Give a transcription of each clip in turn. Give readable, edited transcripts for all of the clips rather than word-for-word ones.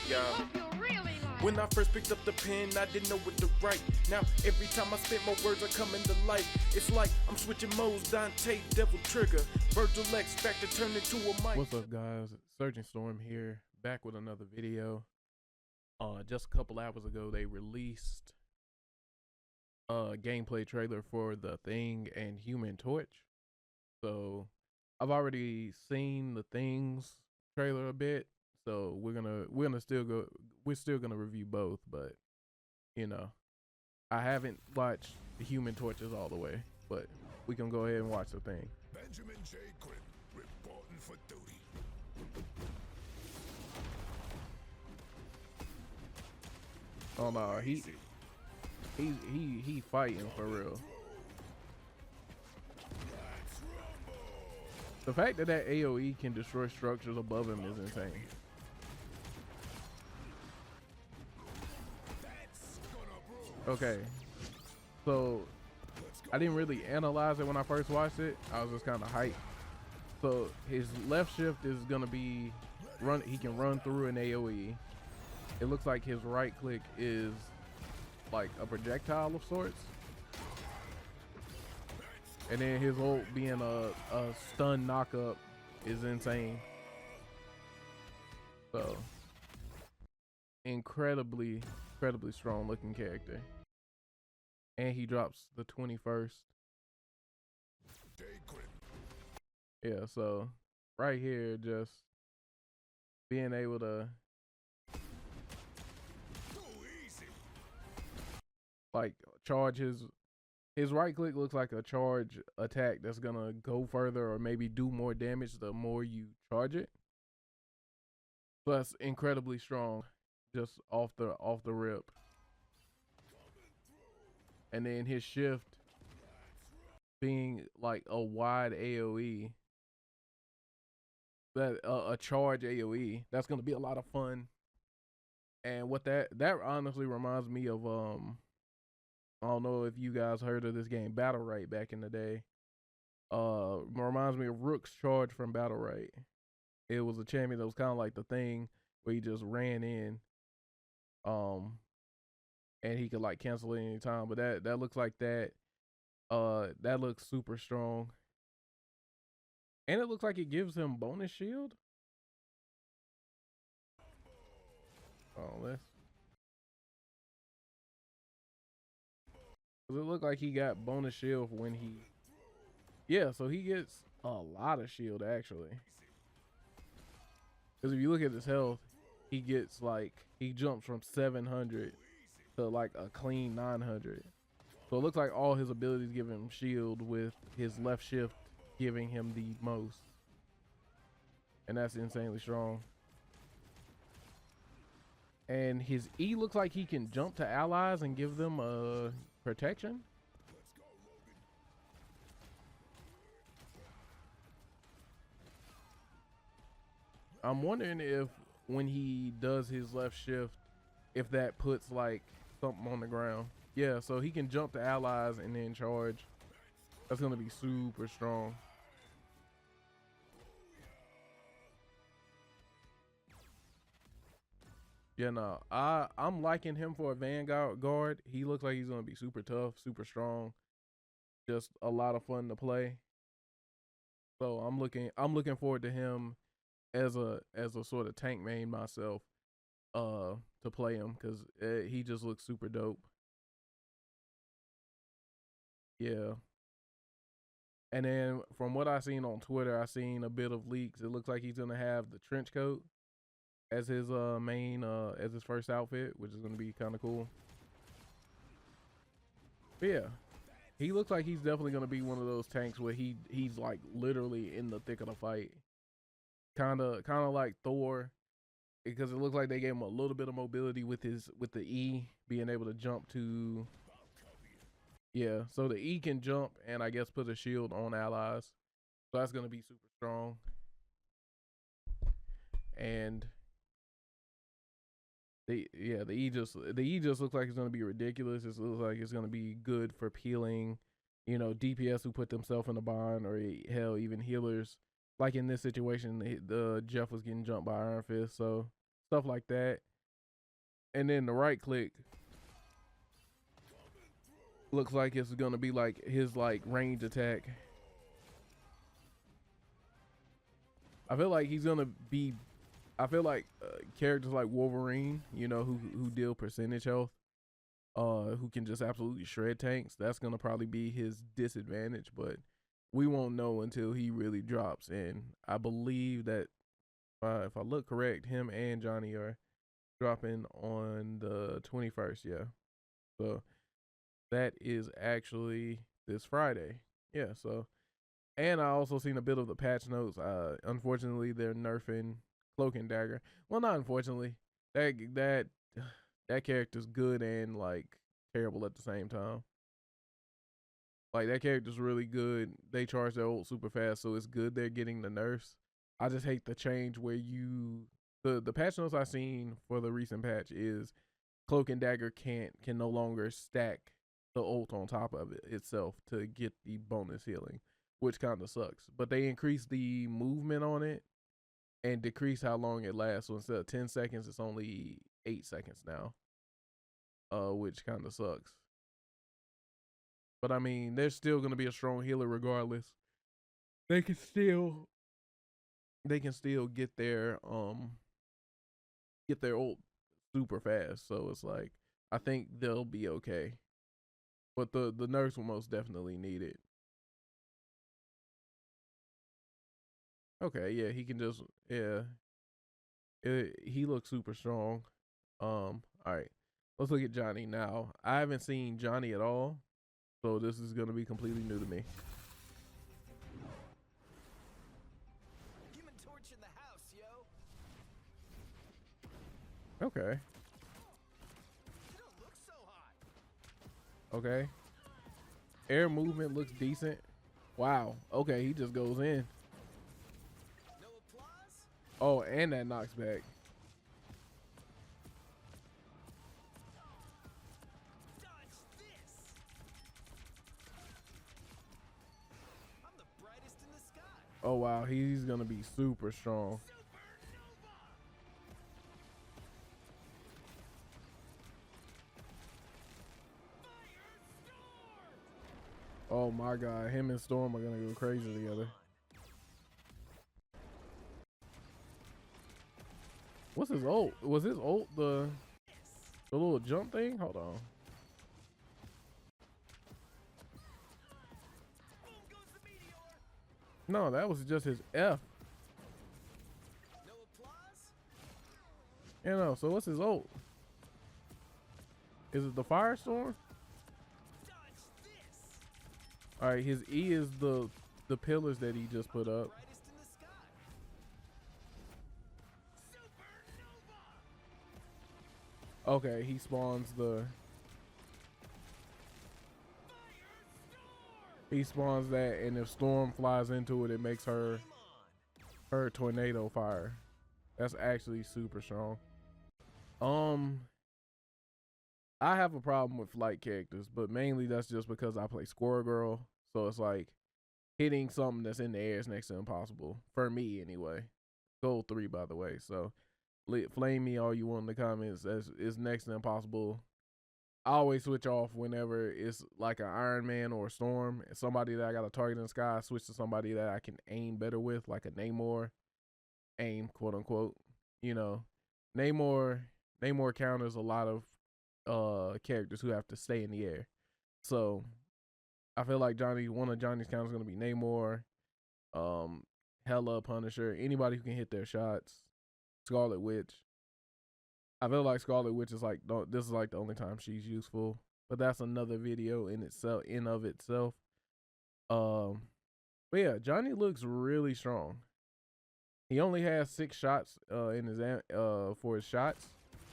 Yeah. When I first picked up the pen, I didn't know what to write. Now, every time I spit, my words are coming to life. It's like I'm switching modes, Dante, Devil Trigger, Virgil X, back to turn into a mic. What's up, guys? Surgeon Storm here, back with another video. Just a couple hours ago, they released a gameplay trailer for The Thing and Human Torch. So, I've already seen The Thing's trailer a bit. So we're still gonna review both, but you know, I haven't watched the Human Torches all the way, but we can go ahead and watch The Thing. Benjamin J. Grimm, reporting for duty. Oh no, he fighting for real. The fact that AoE can destroy structures above him is insane. Okay, so I didn't really analyze it when I first watched it. I was just kind of hyped. So his left shift is gonna be he can run through an AoE. It looks like his right click is like a projectile of sorts. And then his ult being a stun knockup is insane. So incredibly strong looking character. And he drops the 21st. Yeah, so right here, just being able to like charge his right click looks like a charge attack that's gonna go further or maybe do more damage the more you charge it. So that's incredibly strong just off the rip. And then his shift being like a wide AoE, that a charge AoE, that's gonna be a lot of fun. And what that honestly reminds me of, I don't know if you guys heard of this game Battlerite back in the day. Reminds me of Rook's charge from Battlerite. It was a champion that was kind of like The Thing, where he just ran in, and he could like cancel it any time. But that looks like that. That looks super strong, and it looks like it gives him bonus shield. Oh, cause it looked like he got bonus shield when he, yeah. So he gets a lot of shield actually. Cause if you look at his health, he gets like, he jumps from 700 to like a clean 900. So it looks like all his abilities give him shield, with his left shift giving him the most. And that's insanely strong. And his E looks like he can jump to allies and give them protection. I'm wondering if when he does his left shift, if that puts like something on the ground. Yeah, so he can jump to allies and then charge. That's gonna be super strong. Yeah, no, I'm liking him for a Vanguard guard. He looks like he's gonna be super tough, super strong, just a lot of fun to play. So I'm looking forward to him as a sort of tank main myself, to play him, because he just looks super dope. Yeah. And then from what I seen on Twitter, I seen a bit of leaks. It looks like he's gonna have the trench coat as his main as his first outfit, which is gonna be kind of cool. But yeah, he looks like he's definitely gonna be one of those tanks where he's like literally in the thick of the fight, kind of like Thor, because it looks like they gave him a little bit of mobility with the E, being able to jump to. Yeah, so the E can jump and I guess put a shield on allies. So that's gonna be super strong. And the E just looks like it's gonna be ridiculous. It looks like it's gonna be good for peeling, you know, DPS who put themselves in a bind, or hell, even healers. Like in this situation, the Jeff was getting jumped by Iron Fist, so stuff like that. and then the right click looks like it's gonna be like his like range attack. I feel like he's gonna be. I feel like characters like Wolverine, you know, who deal percentage health, who can just absolutely shred tanks. That's gonna probably be his disadvantage, but we won't know until he really drops. And I believe that if I look correct, him and Johnny are dropping on the 21st. Yeah, so that is actually this Friday. Yeah, so. And I also seen a bit of the patch notes. Unfortunately, they're nerfing Cloak and Dagger. Well, not unfortunately. That character's good and like terrible at the same time. Like that character's really good. They charge their ult super fast, so it's good they're getting the nerfs. I just hate the change where the patch notes I seen for the recent patch is Cloak and Dagger can no longer stack the ult on top of it itself to get the bonus healing, which kind of sucks. But they increase the movement on it and decrease how long it lasts. So instead of 10 seconds, it's only 8 seconds now, which kind of sucks. But I mean, there's still gonna be a strong healer regardless. They can still get their ult super fast. So it's like I think they'll be okay. But the nerfs will most definitely need it. Okay, yeah, he can just he looks super strong. All right, let's look at Johnny now. I haven't seen Johnny at all, so this is gonna be completely new to me. Human Torch in the house, yo. Okay. You don't look so hot. Okay. Air movement looks decent. Wow. Okay, he just goes in. No applause? Oh, and that knocks back. Dodge this. I'm the brightest in the sky. Oh wow, he's gonna be super strong. Supernova. Firestorm. Oh my god, him and Storm are gonna go crazy together. What's his ult? Was his ult the little jump thing? Hold on. Boom goes the meteor. No, that was just his F. No applause? You know, so what's his ult? Is it the Firestorm? Dodge this. Alright, his E is the pillars that he just put up. Brightest in the sky. Supernova. Okay, he spawns the he spawns that, and if Storm flies into it, it makes her tornado fire. That's actually super strong. I have a problem with light characters, but mainly that's just because I play Squirrel Girl, so it's like hitting something that's in the air is next to impossible for me anyway. Goal 3, by the way. So flame me all you want in the comments. It's next to impossible. I always switch off whenever it's like an Iron Man or a Storm. Somebody that I got a target in the sky, I switch to somebody that I can aim better with, like a Namor. Aim, quote unquote. You know, Namor counters a lot of characters who have to stay in the air. So I feel like one of Johnny's counters is gonna be Namor, Hela, Punisher, anybody who can hit their shots. Scarlet Witch. I feel like Scarlet Witch is like this is like the only time she's useful, but that's another video in of itself. But yeah, Johnny looks really strong. He only has 6 shots in his for his shots,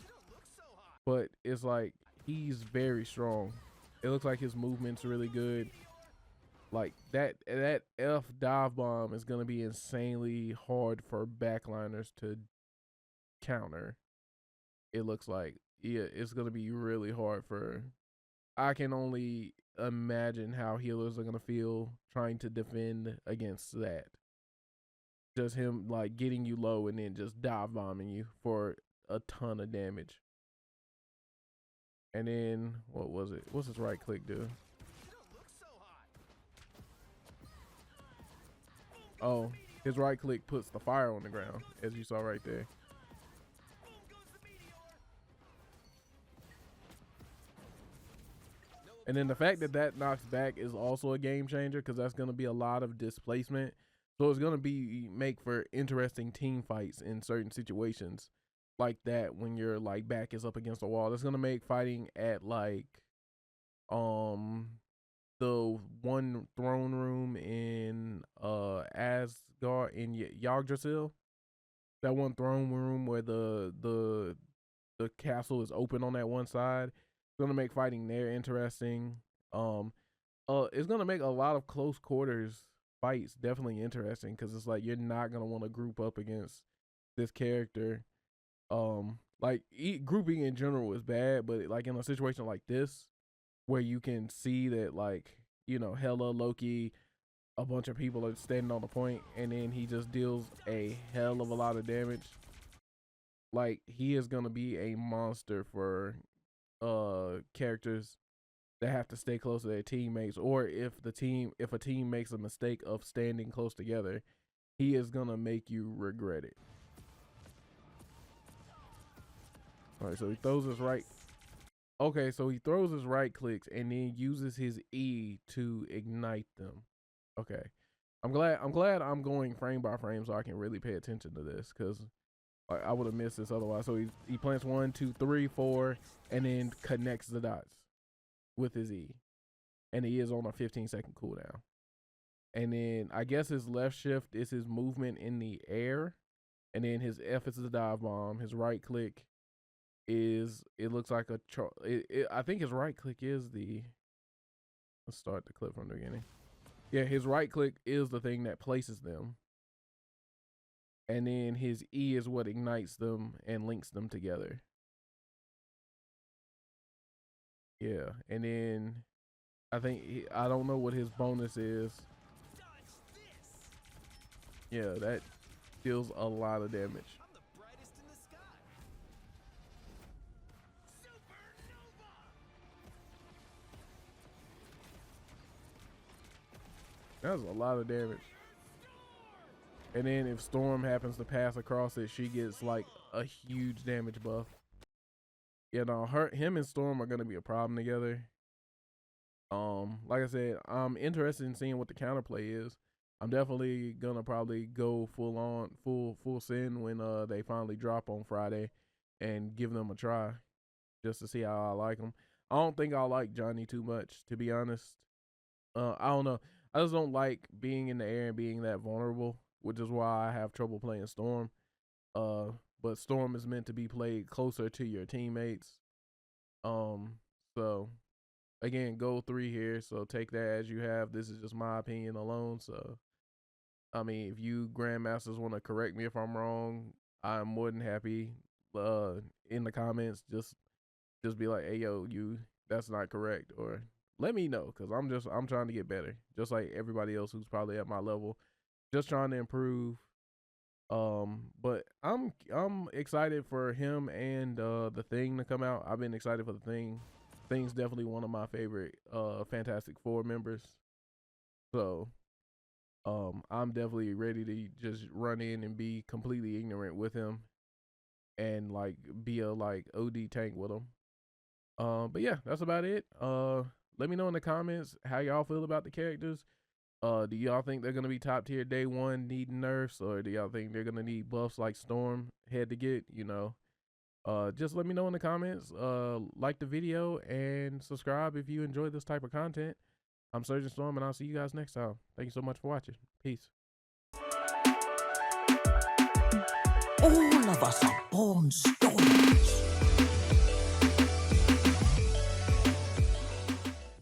You don't look so hot. but it's like he's very strong. It looks like his movement's really good. Like that F dive bomb is gonna be insanely hard for backliners to counter. It looks like, yeah, it's gonna be really hard for. I can only imagine how healers are gonna feel trying to defend against that. Just him like getting you low and then just dive bombing you for a ton of damage. And then what was it? What's his right click do? You don't look so hot. Oh, his right click puts the fire on the ground, as you saw right there. Boom goes the meteor. And then the fact that that knocks back is also a game changer, because that's going to be a lot of displacement. So it's going to be make for interesting team fights in certain situations like that when your like back is up against the wall. That's going to make fighting at like the one throne room in Asgard in Yggdrasil. That one throne room where the castle is open on that one side. It's gonna make fighting there interesting. It's gonna make a lot of close quarters fights definitely interesting, because it's like you're not gonna want to group up against this character. Like grouping in general is bad, but like in a situation like this, where you can see that, like, you know, Hela, Loki, a bunch of people are standing on the point, and then he just deals a hell of a lot of damage. Like, he is gonna be a monster for characters that have to stay close to their teammates, or if a team makes a mistake of standing close together, he is gonna make you regret it. All right, so he throws his right. Okay, so he throws his right clicks and then uses his E to ignite them. Okay, I'm glad I'm going frame by frame so I can really pay attention to this, because like, I would have missed this otherwise. So he plants 1, 2, 3, 4, and then connects the dots with his E, and he is on a 15-second cooldown. And then I guess his left shift is his movement in the air, and then his F is the dive bomb. His right click is, it looks like a I think his right click is the, let's start the clip from the beginning. Yeah, his right click is the thing that places them, and then his E is what ignites them and links them together. Yeah, and then I think I don't know what his bonus is. Yeah, that deals a lot of damage. I'm the brightest in the sky. Supernova. That's a lot of damage. And then if Storm happens to pass across it, she gets like a huge damage buff. Yeah, no, him and Storm are gonna be a problem together. Like I said, I'm interested in seeing what the counterplay is. I'm definitely gonna probably go full send when they finally drop on Friday, and give them a try just to see how I like them. I don't think I like Johnny too much, to be honest. I don't know. I just don't like being in the air and being that vulnerable, which is why I have trouble playing Storm. But Storm is meant to be played closer to your teammates. So again, goal 3 here. So take that as you have. This is just my opinion alone. So, I mean, if you Grandmasters want to correct me if I'm wrong, I'm more than happy. In the comments, just be like, hey, yo, that's not correct, or let me know, because I'm trying to get better, just like everybody else who's probably at my level, just trying to improve. But I'm excited for him and the Thing to come out. I've been excited for the Thing. Thing's definitely one of my favorite Fantastic Four members. So I'm definitely ready to just run in and be completely ignorant with him, and like be a like OD tank with him. But yeah, that's about it. Let me know in the comments how y'all feel about the characters. Do y'all think they're gonna be top tier day one, needing nerfs, or do y'all think they're gonna need buffs like Storm had to get? You know, just let me know in the comments. Like the video and subscribe if you enjoy this type of content. I'm Surgeon Storm, and I'll see you guys next time. Thank you so much for watching. Peace. All of us are born stormers.